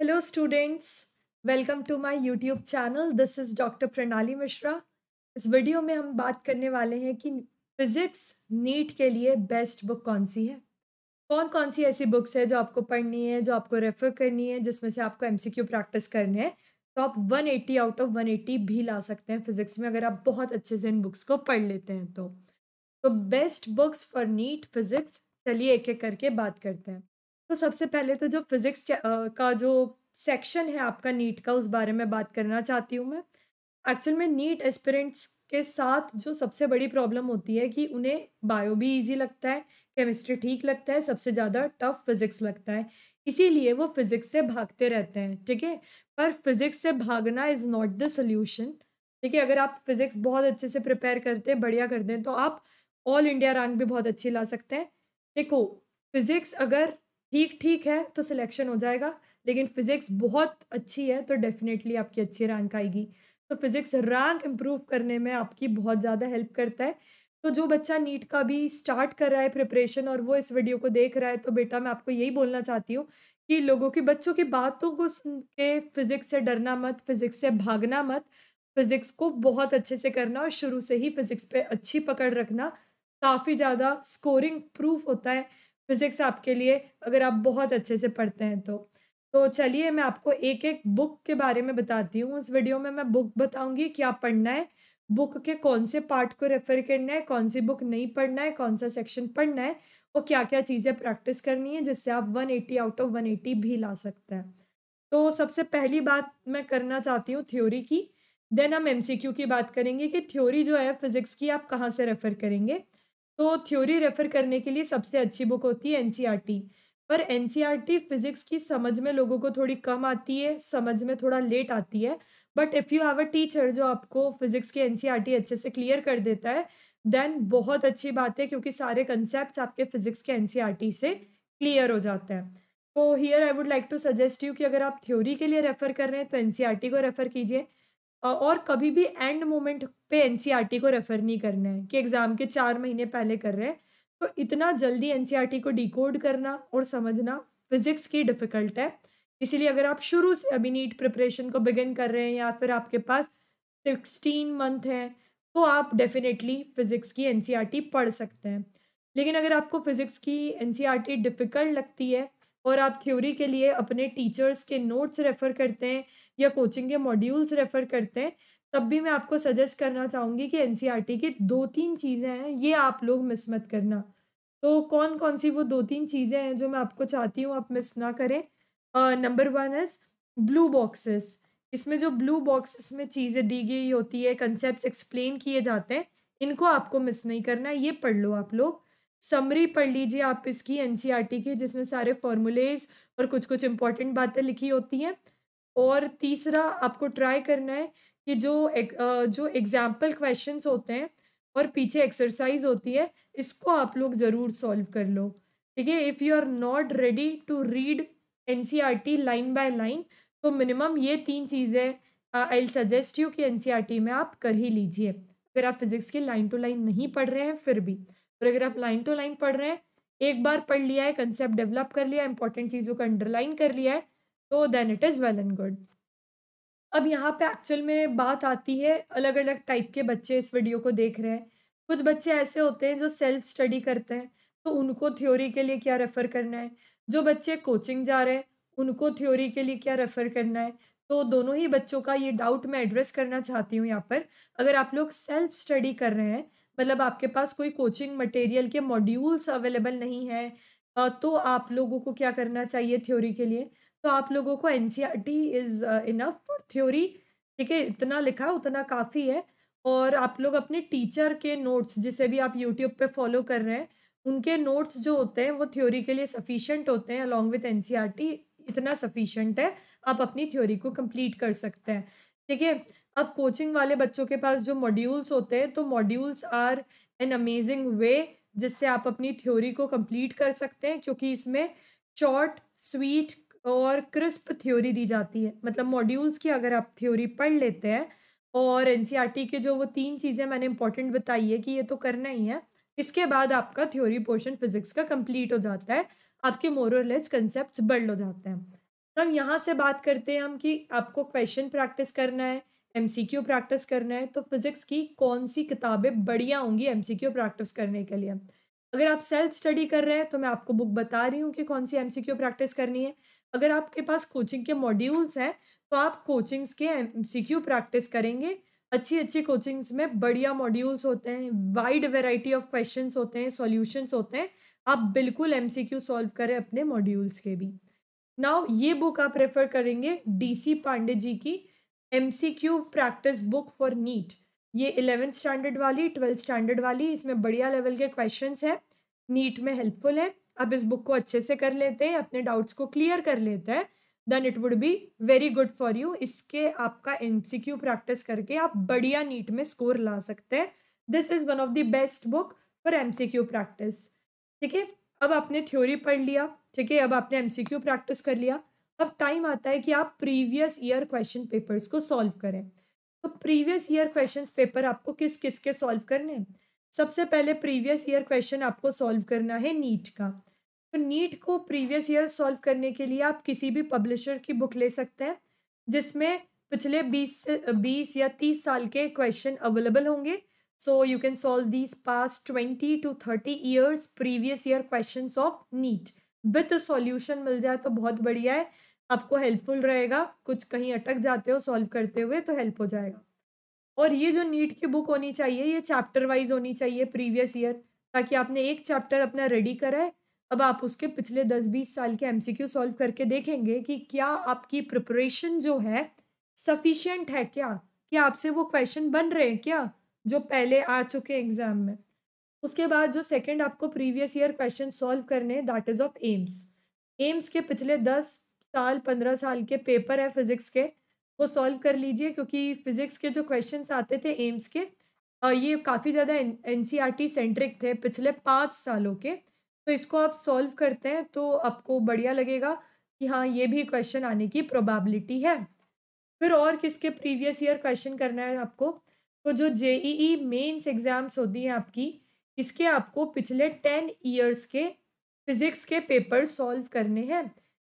Hello, students. Welcome to my YouTube channel. This is doctor प्रणाली मिश्रा. इस video में हम बात करने वाले हैं कि फिजिक्स नीट के लिए बेस्ट बुक कौन सी है। कौन कौन सी ऐसी बुक्स है जो आपको पढ़नी है, जो आपको रेफर करनी है, जिसमें से आपको एमसीक्यू प्रैक्टिस करने हैं। तो आप 180 आउट ऑफ 180 भी ला सकते हैं फिजिक्स में, अगर आप बहुत अच्छे से इन बुक्स को पढ़ लेते हैं तो best books for NEET physics, चलिए एक एक करके बात करते हैं। तो सबसे पहले तो जो फिजिक्स का जो सेक्शन है आपका नीट का, उस बारे में बात करना चाहती हूँ मैं। एक्चुअल में नीट एस्पिरेंट्स के साथ जो सबसे बड़ी प्रॉब्लम होती है कि उन्हें बायो भी ईज़ी लगता है, केमिस्ट्री ठीक लगता है, सबसे ज़्यादा टफ फिज़िक्स लगता है। इसीलिए वो फिज़िक्स से भागते रहते हैं, ठीक है? पर फिज़िक्स से भागना इज़ नॉट द सॉल्यूशन, ठीक है? अगर आप फिज़िक्स बहुत अच्छे से प्रिपेयर करते हैं, बढ़िया करते हैं, तो आप ऑल इंडिया रैंक भी बहुत अच्छी ला सकते हैं। देखो, फिज़िक्स अगर ठीक-ठीक है, तो सिलेक्शन हो जाएगा, लेकिन फिज़िक्स बहुत अच्छी है, तो डेफ़िनेटली आपकी अच्छी रैंक आएगी। तो फिज़िक्स रैंक इम्प्रूव करने में आपकी बहुत ज़्यादा हेल्प करता है। तो जो बच्चा नीट का भी स्टार्ट कर रहा है प्रिपरेशन और वो इस वीडियो को देख रहा है, तो बेटा मैं आपको यही बोलना चाहती हूँ कि लोगों की बच्चों की बातों को सुन के फिज़िक्स से डरना मत, फिज़िक्स से भागना मत। फिज़िक्स को बहुत अच्छे से करना और शुरू से ही फिज़िक्स पे अच्छी पकड़ रखना, काफ़ी ज़्यादा स्कोरिंग प्रूफ होता है फिज़िक्स आपके लिए, अगर आप बहुत अच्छे से पढ़ते हैं तो। तो चलिए मैं आपको एक-एक बुक के बारे में बताती हूँ। इस वीडियो में मैं बुक बताऊँगी, क्या पढ़ना है, बुक के कौन से पार्ट को रेफ़र करना है, कौन सी बुक नहीं पढ़ना है, कौन-सा सेक्शन पढ़ना है और क्या-क्या चीज़ें प्रैक्टिस करनी है, जिससे आप 180 आउट ऑफ 180 भी ला सकते हैं। तो सबसे पहली बात मैं करना चाहती हूँ थ्योरी की, देन हम एमसीक्यू की बात करेंगे कि थ्योरी जो है फिज़िक्स की आप कहाँ से रेफ़र करेंगे। तो थ्योरी रेफ़र करने के लिए सबसे अच्छी बुक होती है एनसीईआरटी, पर एनसीईआरटी फिज़िक्स की समझ में लोगों को थोड़ी कम आती है, समझ में थोड़ा लेट आती है। But if you have a teacher जो आपको फिज़िक्स की एनसीईआरटी अच्छे से क्लियर कर देता है, देन बहुत अच्छी बात है, क्योंकि सारे कांसेप्ट्स आपके फिज़िक्स के एनसीईआरटी से क्लियर हो जाते हैं। तो here I would like to suggest you कि अगर आप थ्योरी के लिए रेफ़र कर रहे हैं तो एनसीईआरटी को रेफ़र कीजिए। और कभी भी एंड मोमेंट पे एनसीईआरटी को रेफ़र नहीं करना है कि एग्ज़ाम के 4 महीने पहले कर रहे हैं। तो इतना जल्दी एनसीईआरटी को डिकोड करना और समझना फ़िज़िक्स की डिफ़िकल्ट है। इसीलिए अगर आप शुरू से अभी नीट प्रिपरेशन को बिगिन कर रहे हैं या फिर आपके पास 16 मंथ हैं, तो आप डेफ़िनेटली फ़िज़िक्स की एनसीईआरटी पढ़ सकते हैं। लेकिन अगर आपको फ़िज़िक्स की एनसीईआरटी डिफ़िकल्ट लगती है और आप थ्योरी के लिए अपने टीचर्स के नोट्स रेफ़र करते हैं या कोचिंग के मॉड्यूल्स रेफ़र करते हैं, तब भी मैं आपको सजेस्ट करना चाहूँगी कि एनसीईआरटी की 2-3 चीज़ें हैं, ये आप लोग मिस मत करना। तो कौन-कौन सी वो 2-3 चीज़ें हैं जो मैं आपको चाहती हूँ आप मिस ना करें। Number 1 is blue boxes. इसमें जो ब्लू बॉक्सेस में चीज़ें दी गई होती है, कांसेप्ट्स एक्सप्लेन किए जाते हैं, इनको आपको मिस नहीं करना है, ये पढ़ लो आप लोग। समरी पढ़ लीजिए आप इसकी एनसीईआरटी की, जिसमें सारे फ़ॉर्मूलेज़ और कुछ-कुछ इम्पोर्टेंट बातें लिखी होती हैं। और तीसरा आपको ट्राई करना है कि जो एग्ज़ाम्पल क्वेश्चन्स होते हैं और पीछे एक्सरसाइज़ होती है, इसको आप लोग ज़रूर सॉल्व कर लो, ठीक है? If you are not ready to read NCERT line by line, तो मिनिमम ये 3 चीज़ें आई विल सजेस्ट यू कि एनसीईआरटी में आप कर ही लीजिए। अगर आप फिज़िक्स की लाइन टू लाइन नहीं पढ़ रहे हैं फिर भी, और अगर आप लाइन टू लाइन पढ़ रहे हैं, एक बार पढ़ लिया है, कांसेप्ट डेवलप कर लिया है, इम्पोर्टेंट चीज़ों को अंडरलाइन कर लिया है, तो then it is well and good. अब यहाँ पे एक्चुअल में बात आती है, अलग-अलग टाइप के बच्चे इस वीडियो को देख रहे हैं। कुछ बच्चे ऐसे होते हैं जो सेल्फ स्टडी करते हैं, तो उनको थ्योरी के लिए क्या रेफ़र करना है? जो बच्चे कोचिंग जा रहे हैं, उनको थ्योरी के लिए क्या रेफ़र करना है? तो दोनों ही बच्चों का ये डाउट मैं एड्रेस करना चाहती हूँ यहाँ पर। अगर आप लोग सेल्फ स्टडी कर रहे हैं, मतलब आपके पास कोई कोचिंग मटेरियल के मॉड्यूल्स अवेलेबल नहीं है, तो आप लोगों को क्या करना चाहिए थ्योरी के लिए? तो आप लोगों को NCERT is enough for theory, ठीक है? इतना लिखा उतना काफ़ी है। और आप लोग अपने टीचर के नोट्स, जिसे भी आप यूट्यूब पे फॉलो कर रहे हैं, उनके नोट्स जो होते हैं वो थ्योरी के लिए सफिशिएंट होते हैं, अलोंग विथ एनसीईआरटी इतना सफिशिएंट है, आप अपनी थ्योरी को कंप्लीट कर सकते हैं, ठीक है? अब कोचिंग वाले बच्चों के पास जो मॉड्यूल्स होते हैं, तो modules are an amazing way जिससे आप अपनी थ्योरी को कंप्लीट कर सकते हैं, क्योंकि इसमें शॉर्ट, स्वीट और क्रिस्प थ्योरी दी जाती है। मतलब मॉड्यूल्स की अगर आप थ्योरी पढ़ लेते हैं और एनसीईआरटी के जो वो 3 चीज़ें मैंने इम्पोर्टेंट बताई है कि ये तो करना ही है, इसके बाद आपका थ्योरी पोर्शन फिज़िक्स का कंप्लीट हो जाता है। आपके मोर और लेस कांसेप्ट्स बंड हो जाते हैं। तब यहाँ से बात करते हैं हम कि आपको क्वेश्चन प्रैक्टिस करना है, एमसीक्यू प्रैक्टिस करना है, तो फिज़िक्स की कौन-सी किताबें बढ़िया होंगी एमसीक्यू प्रैक्टिस करने के लिए। अगर आप सेल्फ स्टडी कर रहे हैं, तो मैं आपको बुक बता रही हूँ कि कौन-सी एमसीक्यू प्रैक्टिस करनी है। अगर आपके पास कोचिंग के मॉड्यूल्स हैं, तो आप कोचिंग्स के एमसीक्यू प्रैक्टिस करेंगे। अच्छी-अच्छी कोचिंग्स में बढ़िया मॉड्यूल्स होते हैं, वाइड वैरायटी ऑफ क्वेश्चन्स होते हैं, सॉल्यूशंस होते हैं। आप बिल्कुल एमसीक्यू सॉल्व करें अपने मॉड्यूल्स के भी। नाउ ये बुक आप रेफर करेंगे डीसी पांडे जी की MCQ practice book for NEET. ये 11th स्टैंडर्ड वाली, 12th स्टैंडर्ड वाली, इसमें बढ़िया लेवल के क्वेश्चंस हैं, नीट में हेल्पफुल है। आप इस बुक को अच्छे से कर लेते हैं, अपने डाउट्स को क्लियर कर लेते हैं, then it would be very good for you. इसके आपका एमसीक्यू प्रैक्टिस करके आप बढ़िया नीट में स्कोर ला सकते हैं। This is one of the best book for MCQ practice. ठीक है, अब आपने थ्योरी पढ़ लिया, ठीक है, अब आपने एमसीक्यू प्रैक्टिस कर लिया। अब टाइम आता है कि आप प्रीवियस ईयर क्वेश्चन पेपर्स को सॉल्व करें। तो प्रीवियस ईयर क्वेश्चंस पेपर आपको किस किस के सॉल्व करने हैं? सबसे पहले प्रीवियस ईयर क्वेश्चन आपको सॉल्व करना है नीट का। तो नीट को प्रीवियस ईयर सॉल्व करने के लिए आप किसी भी पब्लिशर की बुक ले सकते हैं, जिसमें पिछले 20 या 30 साल के क्वेश्चन अवेलेबल होंगे। So you can solve these past 20 to 30 years previous year questions of NEET with a solution मिल जाए तो बहुत बढ़िया है, आपको हेल्पफुल रहेगा। कुछ कहीं अटक जाते हो सॉल्व करते हुए तो हेल्प हो जाएगा। और ये जो नीट की बुक होनी चाहिए, ये चैप्टर वाइज होनी चाहिए प्रीवियस ईयर, ताकि आपने एक चैप्टर अपना रेडी करा है, अब आप उसके पिछले 10-20 साल के एमसीक्यू सॉल्व करके देखेंगे कि क्या आपकी प्रिपरेशन जो है सफिशिएंट है क्या? क्या आपसे वो क्वेश्चन बन रहे हैं क्या, जो पहले आ चुके एग्ज़ाम में? उसके बाद जो सेकंड आपको प्रीवियस ईयर क्वेश्चन सॉल्व करने हैं, that is of AIIMS. AIIMS के पिछले 10 साल, 15 साल के पेपर है फिज़िक्स के, वो सॉल्व कर लीजिए, क्योंकि फिज़िक्स के जो क्वेश्चंस आते थे एम्स के, ये काफ़ी ज़्यादा एनसीईआरटी सेंट्रिक थे पिछले 5 सालों के। तो इसको आप सॉल्व करते हैं तो आपको बढ़िया लगेगा कि हाँ, ये भी क्वेश्चन आने की प्रोबेबिलिटी है। फिर और किसके प्रीवियस ईयर क्वेश्चन करना है आपको? तो जो जेईई मेंस एग्ज़ाम्स होती हैं आपकी, इसके आपको पिछले 10 इयर्स के फिज़िक्स के पेपर सॉल्व करने हैं।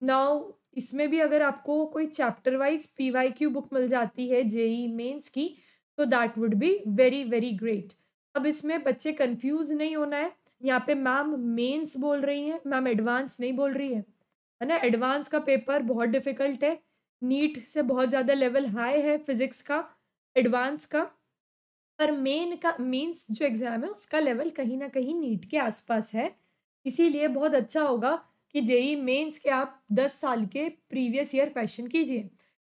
नाउ इसमें भी अगर आपको कोई चैप्टर वाइज़ पीवाईक्यू बुक मिल जाती है जेईई मेंस की, तो that would be very, very great. अब इसमें बच्चे कन्फ्यूज़ नहीं होना है, यहाँ पे मैम मेंस बोल रही हैं, मैम एडवांस नहीं बोल रही है ना? एडवांस का पेपर बहुत डिफ़िकल्ट है, नीट से बहुत ज़्यादा लेवल हाई है फिज़िक्स का, एडवांस का, पर मेंस जो एग्ज़ाम है उसका लेवल कहीं न कहीं नीट के आस-पास है। इसीलिए बहुत अच्छा होगा कि जेईई मेंस के आप 10 साल के प्रीवियस ईयर क्वेश्चन कीजिए।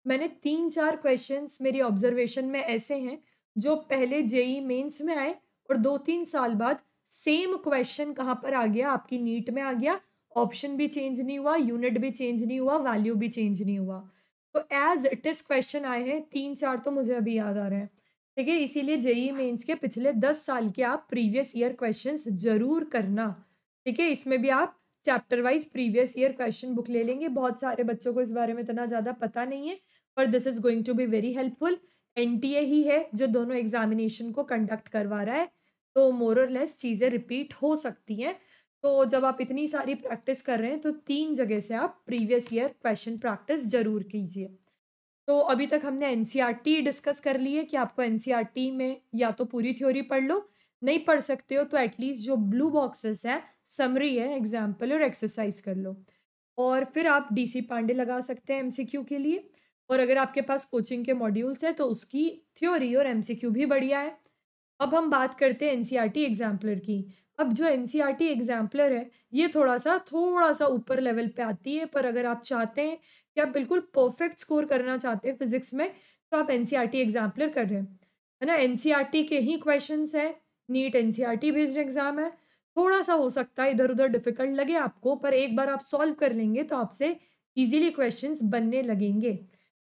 मैंने 3-4 क्वेश्चन्स मेरी ऑब्ज़र्वेशन में ऐसे हैं, जो पहले जेईई मेंस में आए और 2-3 साल बाद सेम क्वेश्चन कहाँ पर आ गया, आपकी नीट में आ गया। ऑप्शन भी चेंज नहीं हुआ, यूनिट भी चेंज नहीं हुआ, वैल्यू भी चेंज नहीं हुआ। तो एज़ इट इज़ क्वेश्चन आए हैं, 3-4 तो मुझे अभी याद आ रहे हैं। ठीक है, इसीलिए जेईई मेंस के पिछले 10 साल के आप प्रीवियस ईयर क्वेश्चंस ज़रूर करना। ठीक है, इसमें भी आप chapter wise previous year question book ले लेंगे। बहुत सारे बच्चों को इस बारे में इतना ज़्यादा पता नहीं है, पर this is going to be very helpful. NTA ही है जो दोनों एग्ज़ामिनेशन को कंडक्ट करवा रहा है, तो मोर और लेस चीज़ें रिपीट हो सकती हैं। तो जब आप इतनी सारी प्रैक्टिस कर रहे हैं, तो 3 जगह से आप प्रीवियस ईयर क्वेश्चन प्रैक्टिस ज़रूर कीजिए। तो अभी तक हमने एनसीईआरटी डिस्कस कर ली है कि आपको एनसीईआरटी में या तो पूरी थ्योरी पढ़ लो, नहीं पढ़ सकते हो तो एटलीस्ट जो ब्लू बॉक्सेस हैं, समरी है, एग्जाम्पल और एक्सरसाइज कर लो। और फिर आप डीसी पांडे लगा सकते हैं एमसीक्यू के लिए। और अगर आपके पास कोचिंग के मॉड्यूल्स हैं तो उसकी थ्योरी और एमसीक्यू भी बढ़िया है। अब हम बात करते हैं एनसीईआरटी एग्जाम्पलर की। अब जो एनसीईआरटी एग्जाम्पलर है, ये थोड़ा-सा ऊपर लेवल पे आती है, पर अगर आप चाहते हैं कि आप बिल्कुल परफेक्ट स्कोर करना चाहते हैं फिज़िक्स में, तो आप एनसीईआरटी एग्जाम्पलर कर रहे हैं। है ना? एनसीईआरटी के ही क्वेश्चन्स हैं, नीट एनसीईआरटी बेस्ड एग्ज़ाम है। थोड़ा-सा हो सकता है इधर-उधर डिफ़िकल्ट लगे आपको, पर एक बार आप सॉल्व कर लेंगे तो आपसे ईज़िली क्वेश्चन्स बनने लगेंगे।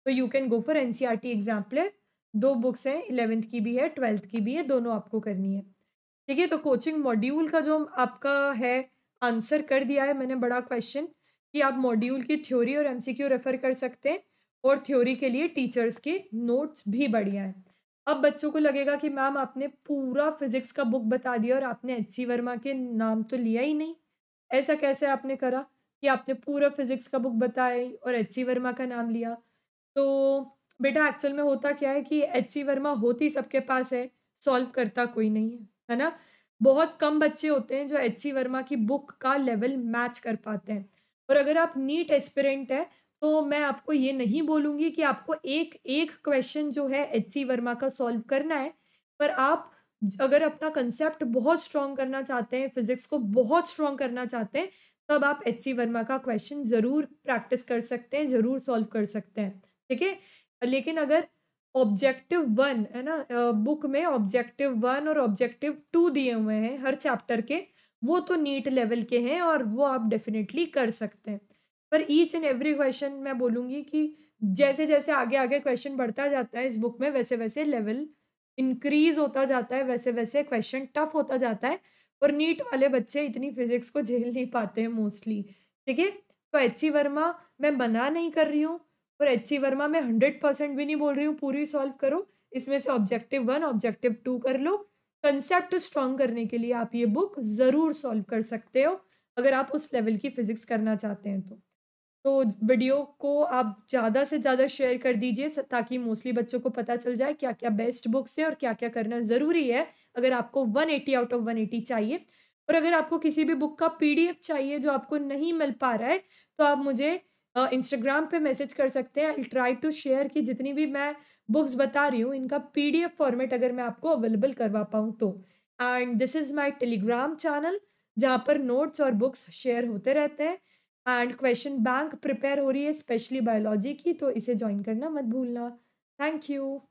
तो you can go for NCERT exemplar. 2 books हैं, 11th की भी है, 12th की भी है, दोनों आपको करनी है। ठीक है, तो कोचिंग मॉड्यूल का जो आपका है, आंसर कर दिया है मैंने बड़ा क्वेश्चन, कि आप मॉड्यूल की थ्योरी और एमसीक्यू रेफ़र कर सकते हैं, और थ्योरी के लिए टीचर्स के नोट्स भी बढ़िया हैं। अब बच्चों को लगेगा कि मैम आपने पूरा फिज़िक्स का बुक बता दिया और आपने एचसी वर्मा के नाम तो लिया ही नहीं, ऐसा कैसे आपने करा? कि आपने पूरा फिज़िक्स का बुक बताई और एचसी वर्मा का नाम लिया। तो बेटा एक्चुअल में होता क्या है कि एचसी वर्मा होती सबके पास है, सॉल्व करता कोई नहीं है ना? बहुत कम बच्चे होते हैं जो एचसी वर्मा की बुक का लेवल मैच कर पाते हैं। और अगर आप नीट एस्पिरेंट हैं, तो मैं आपको ये नहीं बोलूँगी कि आपको एक-एक क्वेश्चन जो है एचसी वर्मा का सॉल्व करना है, पर आप अगर अपना कांसेप्ट बहुत स्ट्रॉन्ग करना चाहते हैं, फिज़िक्स को बहुत स्ट्रॉन्ग करना चाहते हैं, तब आप एचसी वर्मा का क्वेश्चन ज़रूर प्रैक्टिस कर सकते हैं, ज़रूर सॉल्व कर सकते हैं, ठीक है? लेकिन अगर ऑब्जेक्टिव 1 है ना, बुक में ऑब्जेक्टिव 1 और ऑब्जेक्टिव 2 दिए हुए हैं हर चैप्टर के, वो तो नीट लेवल के हैं और वो आप डेफ़िनिटली कर सकते हैं। पर ईच एंड एवरी क्वेश्चन मैं बोलूँगी कि जैसे-जैसे आगे-आगे क्वेश्चन बढ़ता जाता है इस बुक में, वैसे-वैसे लेवल इंक्रीज़ होता जाता है, वैसे-वैसे क्वेश्चन टफ होता जाता है और नीट वाले बच्चे इतनी फिज़िक्स को झेल नहीं पाते हैं मोस्टली, ठीक है? तो एचसी वर्मा मैं मना नहीं कर रही हूँ और एचसी वर्मा मैं 100% भी नहीं बोल रही हूँ पूरी सॉल्व करो। इसमें से ऑब्जेक्टिव 1, ऑब्जेक्टिव 2 कर लो। कांसेप्ट स्ट्रॉन्ग करने के लिए आप ये बुक ज़रूर सॉल्व कर सकते हो, अगर आप उस लेवल की फिज़िक्स करना चाहते हैं तो। तो वीडियो को आप ज़्यादा से ज़्यादा शेयर कर दीजिए ताकि मोस्टली बच्चों को पता चल जाए क्या-क्या बेस्ट बुक्स हैं और क्या-क्या करना ज़रूरी है, अगर आपको 180 आउट ऑफ 180 चाहिए। और अगर आपको किसी भी बुक का पीडीएफ चाहिए जो आपको नहीं मिल पा रहा है, तो आप मुझे इंस्टाग्राम पे मैसेज कर सकते हैं। I will try to share कि जितनी भी मैं बुक्स बता रही हूँ, इनका पीडीएफ फॉर्मेट अगर मैं आपको अवेलेबल करवा पाऊँ तो। And this is my Telegram channel, जहाँ पर नोट्स और बुक्स शेयर होते रहते हैं। एंड क्वेश्चन बैंक प्रिपेयर हो रही है स्पेशली बायोलॉजी की, तो इसे जॉइन करना मत भूलना। Thank you.